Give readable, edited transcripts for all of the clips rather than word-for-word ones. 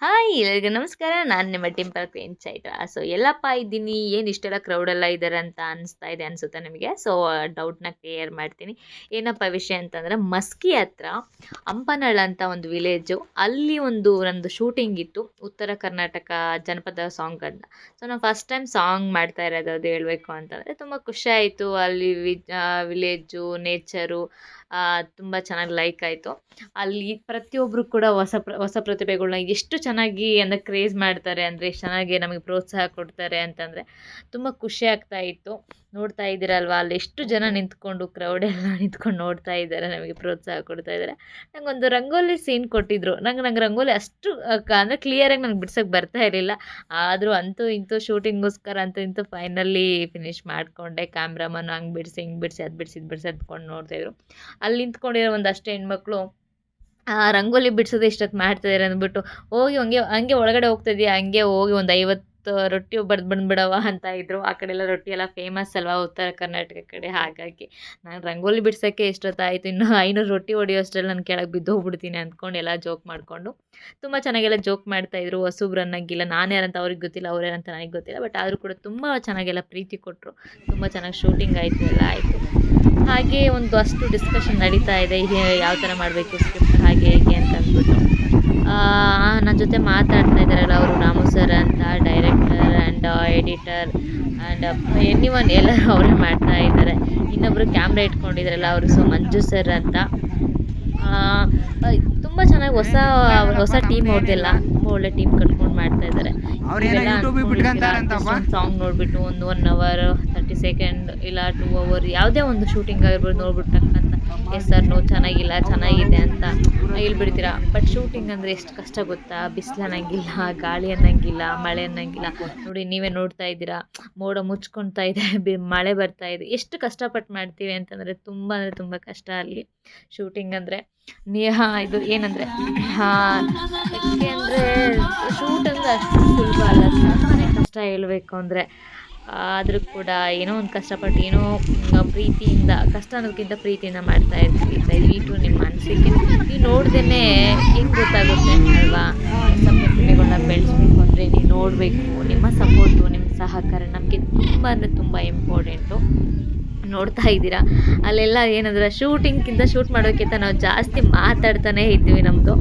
Hi ಎಲ್ಲರಿಗೂ ನಮಸ್ಕಾರ. ನಾನು ನಿಮ್ಮ ಟಿಂಪಲ್ ಕ್ವೀನ್ ಚೈತ್ರ. ಸೊ ಎಲ್ಲಪ್ಪ ಇದ್ದೀನಿ, ಏನು ಇಷ್ಟೆಲ್ಲ ಕ್ರೌಡೆಲ್ಲ ಇದ್ದಾರೆ ಅಂತ ಅನಿಸ್ತಾ ಇದೆ ಅನಿಸುತ್ತೆ ನಿಮಗೆ. ಸೊ ಡೌಟ್ನ ಕ್ಲಿಯರ್ ಮಾಡ್ತೀನಿ. ಏನಪ್ಪ ವಿಷಯ ಅಂತಂದರೆ, ಮಸ್ಕಿ ಹತ್ರ ಹಂಪನಳ ಅಂತ ಒಂದು ವಿಲೇಜು. ಅಲ್ಲಿ ನಂದು ಶೂಟಿಂಗ್ ಇತ್ತು, ಉತ್ತರ ಕರ್ನಾಟಕ ಜನಪದ ಸಾಂಗ್ ಅಂತ. ಸೊ ನಾನು ಫಸ್ಟ್ ಟೈಮ್ ಸಾಂಗ್ ಮಾಡ್ತಾ ಇರೋದು, ಅದು ಹೇಳಬೇಕು ಅಂತಂದರೆ ತುಂಬ ಖುಷಿ ಆಯಿತು. ಅಲ್ಲಿ ವಿಲೇಜು, ನೇಚರು ತುಂಬ ಚೆನ್ನಾಗಿ ಲೈಕ್ ಆಯಿತು. ಅಲ್ಲಿ ಪ್ರತಿಯೊಬ್ಬರು ಕೂಡ ಹೊಸ ಪ್ರತಿಭೆಗಳ್ನ ಎಷ್ಟು ಚೆನ್ನಾಗಿ ಅಂದರೆ ಕ್ರೇಜ್ ಮಾಡ್ತಾರೆ, ಅಂದರೆ ಎಷ್ಟು ಚೆನ್ನಾಗಿ ನಮಗೆ ಪ್ರೋತ್ಸಾಹ ಕೊಡ್ತಾರೆ ಅಂತಂದರೆ ತುಂಬ ಖುಷಿ ಆಗ್ತಾ ಇತ್ತು. ನೋಡ್ತಾ ಇದ್ದೀರಲ್ವಾ, ಅಲ್ಲಿ ಎಷ್ಟು ಜನ ನಿಂತ್ಕೊಂಡು, ಕ್ರೌಡೆಲ್ಲ ನಿಂತ್ಕೊಂಡು ನೋಡ್ತಾ ಇದ್ದಾರೆ, ನಮಗೆ ಪ್ರೋತ್ಸಾಹ ಕೊಡ್ತಾ ಇದ್ದಾರೆ. ನಂಗೊಂದು ರಂಗೋಲಿ ಸೀನ್ ಕೊಟ್ಟಿದ್ದರು. ನಂಗೆ ರಂಗೋಲಿ ಅಷ್ಟು ಅಂದರೆ ಕ್ಲಿಯರಾಗಿ ನಂಗೆ ಬಿಡ್ಸೋಕ್ಕೆ ಬರ್ತಾ ಇರಲಿಲ್ಲ. ಆದರೂ ಅಂತೂ ಇಂತೂ ಶೂಟಿಂಗೋಸ್ಕರ ಅಂತೂ ಇಂತೂ ಫೈನಲಿ ಫಿನಿಶ್ ಮಾಡಿಕೊಂಡೆ. ಕ್ಯಾಮ್ರಾಮನ್ ಹಂಗೆ ಬಿಡಿಸಿ ಹಿಂಗೆ ಬಿಡಿಸಿ ಅದು ಬಿಡಿಸಿ ಇದು ಬಿಡಿಸಿ ಅಂದ್ಕೊಂಡು ನೋಡ್ತಾಯಿದ್ರು. ಅಲ್ಲಿ ನಿಂತ್ಕೊಂಡಿರೋ ಒಂದಷ್ಟು ಹೆಣ್ಮಕ್ಳು ರಂಗೋಲಿ ಬಿಡಿಸೋದು ಇಷ್ಟೊತ್ತು ಮಾಡ್ತಿದ್ದಾರೆ ಅಂದ್ಬಿಟ್ಟು, ಹೋಗಿ ಹಂಗೆ ಹಂಗೆ ಒಳಗಡೆ ಹೋಗ್ತಿದ್ಯಾ, ಹಂಗೆ ಹೋಗಿ ಒಂದು 50 ರೊಟ್ಟಿ ಬಡ್ದು ಬಂದ್ಬಿಡವ ಅಂತ ಇದ್ದರು. ಆ ಕಡೆ ಎಲ್ಲ ರೊಟ್ಟಿ ಎಲ್ಲ ಫೇಮಸ್ ಅಲ್ವಾ ಉತ್ತರ ಕರ್ನಾಟಕ ಕಡೆ. ಹಾಗಾಗಿ ನಾನು ರಂಗೋಲಿ ಬಿಡ್ಸೋಕ್ಕೆ ಇಷ್ಟೊತ್ತಾಯಿತು, ಇನ್ನೂ 500 ರೊಟ್ಟಿ ಹೊಡೆಯೋಷ್ಟರಲ್ಲಿ ನಾನು ಕೆಳಗೆ ಬಿದ್ದೋಗ್ಬಿಡ್ತೀನಿ ಅಂದ್ಕೊಂಡು ಎಲ್ಲ ಜೋಕ್ ಮಾಡಿಕೊಂಡು ತುಂಬ ಚೆನ್ನಾಗೆಲ್ಲ ಜೋಕ್ ಮಾಡ್ತಾಯಿದ್ರು. ಹೊಸಬ್ರು ಅನ್ನೋಂಗಿಲ್ಲ, ನಾನು ಯಾರಂತ ಅವ್ರಿಗೆ ಗೊತ್ತಿಲ್ಲ, ಅವ್ರು ಯಾರಂತ ನನಗೆ ಗೊತ್ತಿಲ್ಲ. ಬಟ್ ಆದರೂ ಕೂಡ ತುಂಬ ಚೆನ್ನಾಗೆಲ್ಲ ಪ್ರೀತಿ ಕೊಟ್ಟರು. ತುಂಬ ಚೆನ್ನಾಗಿ ಶೂಟಿಂಗ್ ಆಯಿತು, ಎಲ್ಲ ಆಯಿತು. ಹಾಗೆ ಒಂದು ಅಷ್ಟು ಡಿಸ್ಕಷನ್ ನಡೀತಾ ಇದೆ, ಯಾವ ಥರ ಮಾಡಬೇಕು ಸ್ಕ್ರಿಪ್ಟ್ ಹಾಗೆ ಹೀಗೆ ಅಂತ ಅಂದ್ಬಿಟ್ಟು. ನನ್ನ ಜೊತೆ ಮಾತಾಡ್ತಾ ಇದ್ದಾರಲ್ಲ ಅವರು, ರಾಮು ಸರ್ ಅಂತ, director and editor and anyone ಎಲ್ಲರೂ ಅವರೇ ಮಾಡ್ತಾ ಇದ್ದಾರೆ. ಇನ್ನೊಬ್ಬರು ಕ್ಯಾಮ್ರಾ ಇಟ್ಕೊಂಡಿದ್ದಾರಲ್ಲ ಅವರು, ಸೊ ಮಂಜು ಸರ್ ಅಂತ. ತುಂಬ ಚೆನ್ನಾಗಿ ಹೊಸ ಟೀಮ್ ಅವ್ರದ್ದೆಲ್ಲ ತುಂಬ ಒಳ್ಳೆ ಟೀಮ್ ಕಟ್ಕೊಂಡು ಮಾಡ್ತಾ ಇದ್ದಾರೆ. ಸಾಂಗ್ ನೋಡಿಬಿಟ್ಟು ಒಂದು 1 hour 30 ಸೆಕೆಂಡ್ ಇಲ್ಲ 2 hour ಯಾವುದೇ ಒಂದು ಶೂಟಿಂಗ್ ಆಗಿರ್ಬೋದು ನೋಡ್ಬಿಟ್ಟು ಅಂತ ಎಸ್ ಸರ್ ನೋ ಚೆನ್ನಾಗಿಲ್ಲ ಚೆನ್ನಾಗಿದೆ ಅಂತ ಹೇಳ್ಬಿಡ್ತೀರಾ. ಬಟ್ ಶೂಟಿಂಗ್ ಅಂದರೆ ಎಷ್ಟು ಕಷ್ಟ ಗೊತ್ತಾ? ಬಿಸಿಲು ಅನ್ನಂಗಿಲ್ಲ, ಗಾಳಿ ಅನ್ನಂಗಿಲ್ಲ, ಮಳೆ ಅನ್ನಂಗಿಲ್ಲ. ನೋಡಿ, ನೀವೇ ನೋಡ್ತಾ ಇದ್ದೀರಾ, ಮೋಡ ಮುಚ್ಕೊಳ್ತಾ ಇದೆ, ಮಳೆ ಬರ್ತಾ ಇದೆ. ಎಷ್ಟು ಕಷ್ಟಪಟ್ಟು ಮಾಡ್ತೀವಿ ಅಂತಂದರೆ ತುಂಬ ಅಂದರೆ ತುಂಬ ಕಷ್ಟ ಅಲ್ಲಿ ಶೂಟಿಂಗ್ ಅಂದರೆ. ಇದು ಏನಂದರೆ ಯಾಕೆ ಅಂದರೆ ಶೂಟ್ ಅಂದರೆ ಅಷ್ಟು ಸುಲಭ ಅಲ್ಲ, ತುಂಬಾ ಕಷ್ಟ ಹೇಳಬೇಕು ಅಂದರೆ. ಆದರೂ ಕೂಡ ಏನೋ ಒಂದು ಕಷ್ಟಪಟ್ಟು ಏನೋ ಪ್ರೀತಿಯಿಂದ, ಕಷ್ಟ ಅನ್ನೋದಕ್ಕಿಂತ ಪ್ರೀತಿಯಿಂದ ಮಾಡ್ತಾ ಇರ್ತೀವಿ. ದಯವಿಟ್ಟು ನಿಮ್ಮ ಮನಸ್ಸಿಗೆ ನೀವು ನೋಡ್ದೇ ಹೆಂಗೆ ಗೊತ್ತಾಗುತ್ತೆ ಅಲ್ವಾ? ಹೊಸ ಪ್ರತಿಭೆಗಳನ್ನ ಬೆಳೆಸ್ಬೇಕು ಅಂದರೆ ನೀವು ನೋಡಬೇಕು. ನಿಮ್ಮ ಸಪೋರ್ಟು, ನಿಮ್ಮ ಸಹಕಾರ ನಮಗೆ ತುಂಬ ಅಂದರೆ ತುಂಬ ಇಂಪಾರ್ಟೆಂಟು. ನೋಡ್ತಾ ಇದ್ದೀರಾ ಅಲ್ಲೆಲ್ಲ ಏನಂದರೆ ಶೂಟಿಂಗ್ಗಿಂತ ಶೂಟ್ ಮಾಡೋಕ್ಕಿಂತ ನಾವು ಜಾಸ್ತಿ ಮಾತಾಡ್ತಾನೇ ಇದ್ವಿ. ನಮ್ಮದು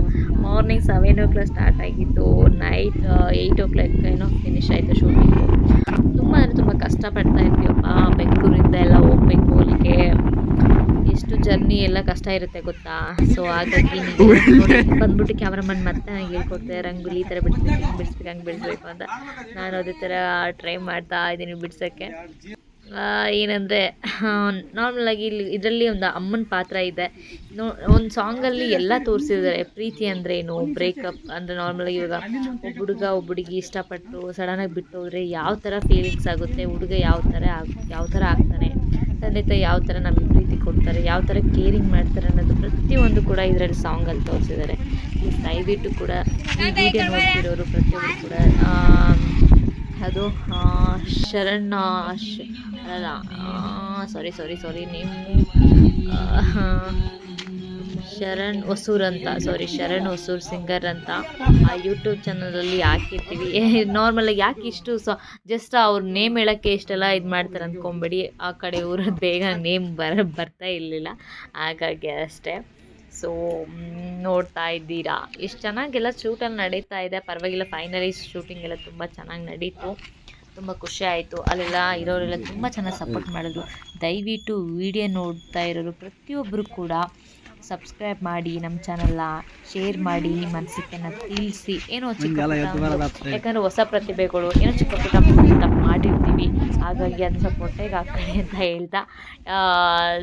ಮಾರ್ನಿಂಗ್ 7 o'clock ಸ್ಟಾರ್ಟ್ ಆಗಿದ್ದು, ನೈಟ್ 8 o'clock ಏನೋ ಫಿನಿಶ್ ಆಯಿತು ಶೂಟಿಂಗು. ತುಂಬ ಅಂದರೆ ತುಂಬ ಕಷ್ಟಪಡ್ತಾ ಇರ್ತೀವಪ್ಪ. ಬೆಂಗಳೂರಿಂದ ಎಲ್ಲ ಹೋಗ್ಬೇಕು ಅಲ್ಲಿಗೆ, ಎಷ್ಟು ಜರ್ನಿ ಎಲ್ಲ ಕಷ್ಟ ಇರುತ್ತೆ ಗೊತ್ತಾ? ಸೊ ಹಾಗಾಗಿ ಬಂದ್ಬಿಟ್ಟು ಕ್ಯಾಮ್ರಾಮನ್ ಮತ್ತೆ ನನಗೆ ಹೇಳ್ಕೊಡ್ತಾರೆ, ರಂಗೋಲಿ ಈ ಥರ ಬಿಡಿಸ್ಬೇಕು, ಹಿಂಗೆ ಬಿಡಿಸ್ಬೇಕು, ಹಂಗೆ ಬಿಡಿಸ್ಬೇಕು ಅಂತ. ನಾನು ಅದೇ ಥರ ಟ್ರೈ ಮಾಡ್ತಾ ಇದ್ದೀನಿ ಬಿಡ್ಸೋಕ್ಕೆ. ಏನಂದರೆ ನಾರ್ಮಲಾಗಿ ಇದರಲ್ಲಿ ಒಂದು ಅಮ್ಮನ ಪಾತ್ರ ಇದೆ. ಒಂದು ಸಾಂಗಲ್ಲಿ ಎಲ್ಲ ತೋರಿಸಿದ್ದಾರೆ. ಪ್ರೀತಿ ಅಂದ್ರೇನು, ಬ್ರೇಕಪ್ ಅಂದರೆ ನಾರ್ಮಲಾಗಿ ಇವಾಗ ಒಬ್ಬ ಹುಡುಗ ಒಬ್ಬ ಹುಡುಗಿ ಇಷ್ಟಪಟ್ಟು ಸಡನ್ನಾಗಿ ಬಿಟ್ಟು ಹೋದರೆ ಯಾವ ಥರ ಫೀಲಿಂಗ್ಸ್ ಆಗುತ್ತೆ, ಹುಡುಗ ಯಾವ ಥರ ಆಗ್ತಾನೆ, ತಂದೆ ತಾಯಿ ಯಾವ ಥರ ನಮಗೆ ಪ್ರೀತಿ ಕೊಡ್ತಾರೆ, ಯಾವ ಥರ ಕೇರಿಂಗ್ ಮಾಡ್ತಾರೆ ಅನ್ನೋದು ಪ್ರತಿಯೊಂದು ಕೂಡ ಇದರಲ್ಲಿ ಸಾಂಗಲ್ಲಿ ತೋರಿಸಿದ್ದಾರೆ. ದಯವಿಟ್ಟು ಕೂಡ ಈ ವಿಡಿಯೋ ನೋಡ್ತಿರೋರು ಪ್ರತಿಯೊಬ್ಬರು ಕೂಡ ಅದು ಶರಣ್ ಅಲ್ಲ ಸಾರಿ ಶರಣ್ ಹೊಸೂರ್ ಅಂತ, ಶರಣ್ ಹೊಸೂರ್ ಸಿಂಗರ್ ಅಂತ ಆ ಯೂಟ್ಯೂಬ್ ಚಾನಲಲ್ಲಿ ಹಾಕಿರ್ತೀವಿ. ನಾರ್ಮಲಾಗಿ ಯಾಕೆ ಇಷ್ಟು ಜಸ್ಟ್ ಅವ್ರ ನೇಮ್ ಹೇಳೋಕ್ಕೆ ಇಷ್ಟೆಲ್ಲ ಇದು ಮಾಡ್ತಾರೆ ಅಂದ್ಕೊಂಬೇಡಿ. ಆ ಕಡೆ ಊರದ್ದು ಬೇಗ ನೇಮ್ ಬರ್ತಾ ಇರಲಿಲ್ಲ, ಹಾಗಾಗಿ ಅಷ್ಟೇ. ಸೊ ನೋಡ್ತಾ ಇದ್ದೀರಾ ಎಷ್ಟು ಚೆನ್ನಾಗೆಲ್ಲ ಶೂಟಲ್ಲಿ ನಡೀತಾ ಇದೆ. ಪರವಾಗಿಲ್ಲ, ಫೈನಲಿ ಶೂಟಿಂಗ್ ಎಲ್ಲ ತುಂಬ ಚೆನ್ನಾಗಿ ನಡೀತು. ತುಂಬ ಖುಷಿ ಆಯಿತು. ಅಲ್ಲೆಲ್ಲ ಇರೋರೆಲ್ಲ ತುಂಬ ಚೆನ್ನಾಗಿ ಸಪೋರ್ಟ್ ಮಾಡಿದ್ರು. ದಯವಿಟ್ಟು ವಿಡಿಯೋ ನೋಡ್ತಾ ಇರೋರು ಪ್ರತಿಯೊಬ್ಬರು ಕೂಡ ಸಬ್ಸ್ಕ್ರೈಬ್ ಮಾಡಿ, ನಮ್ಮ ಚಾನಲ್ನ ಶೇರ್ ಮಾಡಿ, ನಿಮ್ಮ ಅನಿಸಿಕೆನ ತಿಳಿಸಿ. ಏನೋ ಚಿಕ್ಕ ಯಾಕಂದರೆ ಹೊಸ ಪ್ರತಿಭೆಗಳು ಏನೋ ಚಿಕ್ಕ ಪುಟ್ಟ ತಪ್ಪು ಮಾಡಿರ್ತೀವಿ, ಹಾಗಾಗಿ ಅದು ಸ್ವಲ್ಪ ಹೊಟ್ಟೆಗೆ ಹಾಕ್ಕೊಳ್ಳಿ ಅಂತ ಹೇಳ್ತಾ,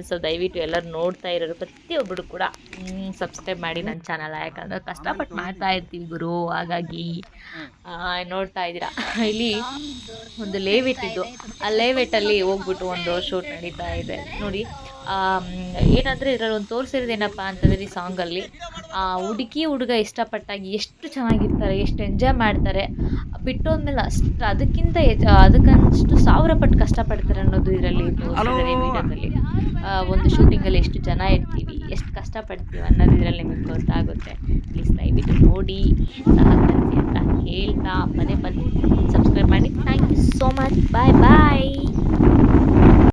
ಸೊ ದಯವಿಟ್ಟು ಎಲ್ಲರೂ ನೋಡ್ತಾ ಇರೋರು ಪ್ರತಿಯೊಬ್ಬರು ಕೂಡ ಸಬ್ಸ್ಕ್ರೈಬ್ ಮಾಡಿ ನನ್ನ ಚಾನಲ್. ಯಾಕಂದರೆ ಕಷ್ಟಪಟ್ಟು ಮಾಡ್ತಾ ಇರ್ತೀವಿ ಗುರು, ಹಾಗಾಗಿ ನೋಡ್ತಾ ಇದ್ದೀರಾ. ಇಲ್ಲಿ ಒಂದು ಲೇಔಟ್ ಇದ್ದು, ಆ ಲೇಔಟಲ್ಲಿ ಹೋಗ್ಬಿಟ್ಟು ಒಂದು ಶೂಟ್ ನಡೀತಾ ಇದೆ ನೋಡಿ. ಏನಂದರೆ ಇದರಲ್ಲಿ ಒಂದು ತೋರಿಸಿರೋದೇನಪ್ಪ ಅಂತಂದರೆ ಈ ಸಾಂಗಲ್ಲಿ ಹುಡುಗಿ ಹುಡುಗ ಇಷ್ಟಪಟ್ಟಾಗ ಎಷ್ಟು ಚೆನ್ನಾಗಿರ್ತಾರೆ, ಎಷ್ಟು ಎಂಜಾಯ್ ಮಾಡ್ತಾರೆ, ಬಿಟ್ಟೋದ್ಮೇಲೆ ಅಷ್ಟು ಅದಕ್ಕಿಂತ ಅದಕ್ಕಷ್ಟು 1000 ಪಟ್ಟು ಕಷ್ಟಪಡ್ತಾರೆ ಅನ್ನೋದು ಇದರಲ್ಲಿ ತೋರಿಸಿದ್ದಾರೆ ವೀಡಿಯೋದಲ್ಲಿ. ಒಂದು ಶೂಟಿಂಗಲ್ಲಿ ಎಷ್ಟು ಜನ ಇರ್ತೀವಿ, ಎಷ್ಟು ಕಷ್ಟಪಡ್ತೀವಿ ಅನ್ನೋದು ಇದರಲ್ಲಿ ನಿಮಗೆ ಗೊತ್ತಾಗುತ್ತೆ. ಪ್ಲೀಸ್ ದಯವಿಟ್ಟು ನೋಡಿ ಸಹಕರಿಸಿ ಅಂತ ಹೇಳ್ತಾ ಪದೇ ಪದೇ ಸಬ್ಸ್ಕ್ರೈಬ್ ಮಾಡಿ. Thank you so much. Bye bye.